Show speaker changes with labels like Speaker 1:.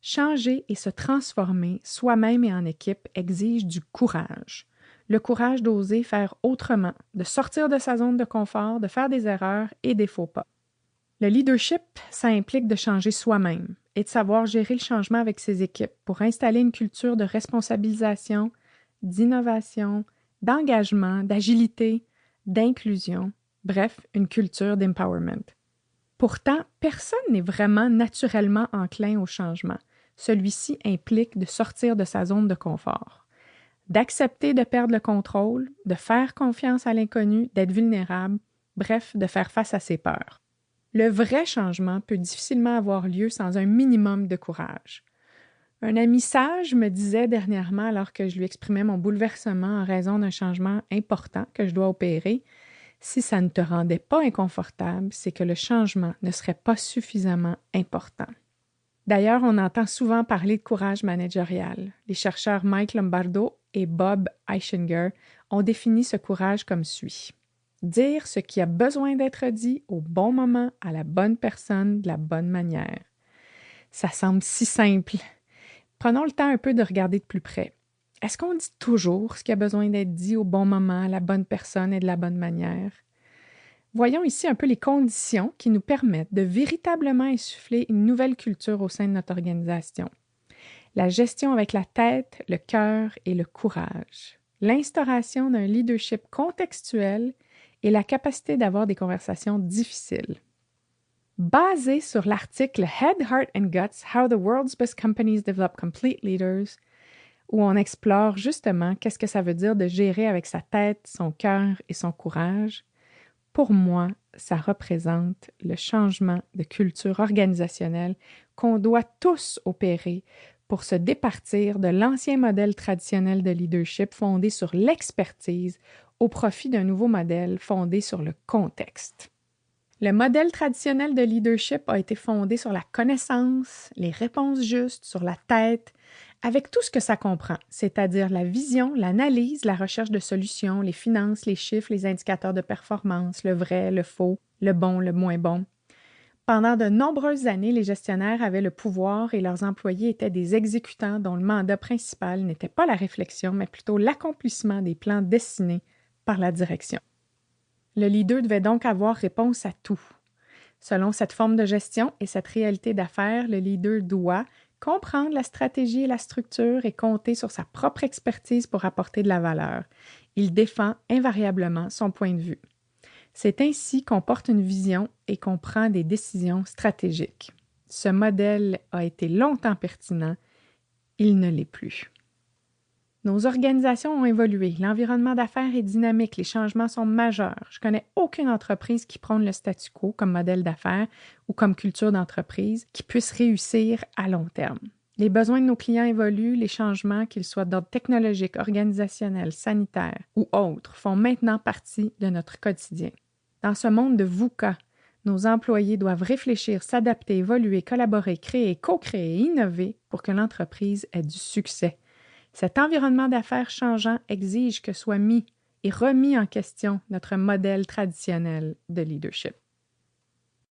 Speaker 1: Changer et se transformer soi-même et en équipe exige du courage. Le courage d'oser faire autrement, de sortir de sa zone de confort, de faire des erreurs et des faux pas. Le leadership, ça implique de changer soi-même et de savoir gérer le changement avec ses équipes pour installer une culture de responsabilisation, d'innovation, d'engagement, d'agilité, d'inclusion, bref, une culture d'empowerment. Pourtant, personne n'est vraiment naturellement enclin au changement. Celui-ci implique de sortir de sa zone de confort, d'accepter de perdre le contrôle, de faire confiance à l'inconnu, d'être vulnérable, bref, de faire face à ses peurs. Le vrai changement peut difficilement avoir lieu sans un minimum de courage. Un ami sage me disait dernièrement, alors que je lui exprimais mon bouleversement en raison d'un changement important que je dois opérer, si ça ne te rendait pas inconfortable, c'est que le changement ne serait pas suffisamment important. D'ailleurs, on entend souvent parler de courage managérial. Les chercheurs Mike Lombardo et Bob Eichinger ont défini ce courage comme suit. Dire ce qui a besoin d'être dit au bon moment, à la bonne personne, de la bonne manière. Ça semble si simple. Prenons le temps un peu de regarder de plus près. Est-ce qu'on dit toujours ce qui a besoin d'être dit au bon moment, à la bonne personne et de la bonne manière? Voyons ici un peu les conditions qui nous permettent de véritablement insuffler une nouvelle culture au sein de notre organisation. La gestion avec la tête, le cœur et le courage. L'instauration d'un leadership contextuel et la capacité d'avoir des conversations difficiles. Basé sur l'article Head, Heart and Guts, How the World's Best Companies Develop Complete Leaders, où on explore justement qu'est-ce que ça veut dire de gérer avec sa tête, son cœur et son courage, pour moi, ça représente le changement de culture organisationnelle qu'on doit tous opérer pour se départir de l'ancien modèle traditionnel de leadership fondé sur l'expertise au profit d'un nouveau modèle fondé sur le contexte. Le modèle traditionnel de leadership a été fondé sur la connaissance, les réponses justes, sur la tête, avec tout ce que ça comprend, c'est-à-dire la vision, l'analyse, la recherche de solutions, les finances, les chiffres, les indicateurs de performance, le vrai, le faux, le bon, le moins bon. Pendant de nombreuses années, les gestionnaires avaient le pouvoir et leurs employés étaient des exécutants dont le mandat principal n'était pas la réflexion, mais plutôt l'accomplissement des plans dessinés par la direction. Le leader devait donc avoir réponse à tout. Selon cette forme de gestion et cette réalité d'affaires, le leader doit comprendre la stratégie et la structure et compter sur sa propre expertise pour apporter de la valeur. Il défend invariablement son point de vue. C'est ainsi qu'on porte une vision et qu'on prend des décisions stratégiques. Ce modèle a été longtemps pertinent, il ne l'est plus. Nos organisations ont évolué, l'environnement d'affaires est dynamique, les changements sont majeurs. Je connais aucune entreprise qui prône le statu quo comme modèle d'affaires ou comme culture d'entreprise qui puisse réussir à long terme. Les besoins de nos clients évoluent, les changements, qu'ils soient d'ordre technologique, organisationnel, sanitaire ou autres, font maintenant partie de notre quotidien. Dans ce monde de VUCA, nos employés doivent réfléchir, s'adapter, évoluer, collaborer, créer, co-créer et innover pour que l'entreprise ait du succès. Cet environnement d'affaires changeant exige que soit mis et remis en question notre modèle traditionnel de leadership.